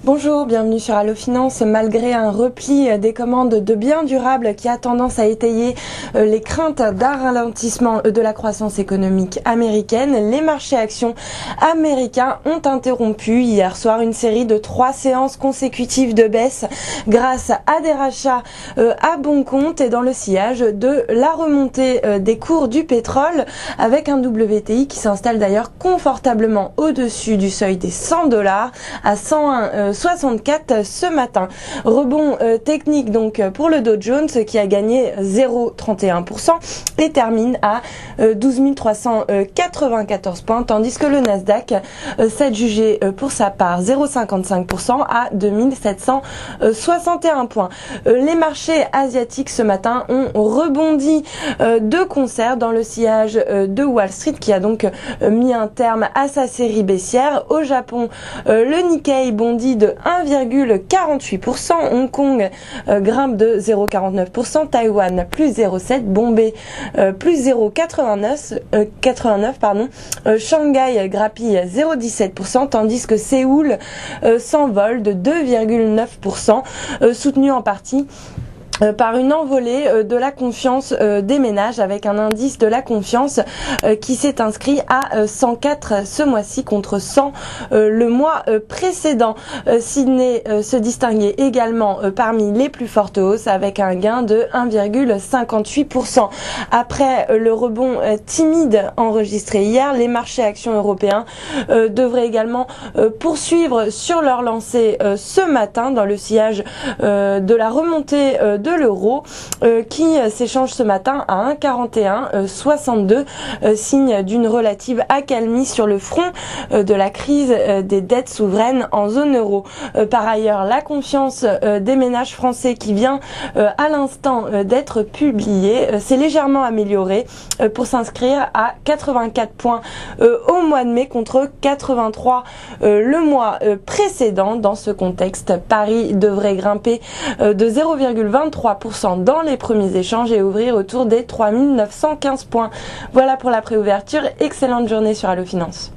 Bonjour, bienvenue sur Allo Finance. Malgré un repli des commandes de biens durables qui a tendance à étayer les craintes d'un ralentissement de la croissance économique américaine, les marchés actions américains ont interrompu hier soir une série de 3 séances consécutives de baisse grâce à des rachats à bon compte et dans le sillage de la remontée des cours du pétrole avec un WTI qui s'installe d'ailleurs confortablement au-dessus du seuil des $100 à 101,64 ce matin. Rebond technique donc pour le Dow Jones qui a gagné 0,31% et termine à 12 394 points, tandis que le Nasdaq s'adjugeait pour sa part 0,55% à 2761 points. Les marchés asiatiques ce matin ont rebondi de concert dans le sillage de Wall Street qui a donc mis un terme à sa série baissière. Au Japon, le Nikkei bondit de 1,48%, Hong Kong grimpe de 0,49%, Taïwan plus 0,7%, Bombay plus 0,89%, Shanghai grappille 0,17%, tandis que Séoul s'envole de 2,9%, soutenu en partie par une envolée de la confiance des ménages avec un indice de la confiance qui s'est inscrit à 104 ce mois-ci contre 100 le mois précédent. Sydney se distinguait également parmi les plus fortes hausses avec un gain de 1,58%. Après le rebond timide enregistré hier, les marchés actions européens devraient également poursuivre sur leur lancée ce matin dans le sillage de la remontée de l'euro qui s'échange ce matin à 1,4162, signe d'une relative accalmie sur le front de la crise des dettes souveraines en zone euro. Par ailleurs, la confiance des ménages français qui vient à l'instant d'être publiée s'est légèrement améliorée pour s'inscrire à 84 points au mois de mai contre 83 le mois précédent. Dans ce contexte, Paris devrait grimper de 0,23% dans les premiers échanges et ouvrir autour des 3915 points. Voilà pour la préouverture. Excellente journée sur Allo Finance.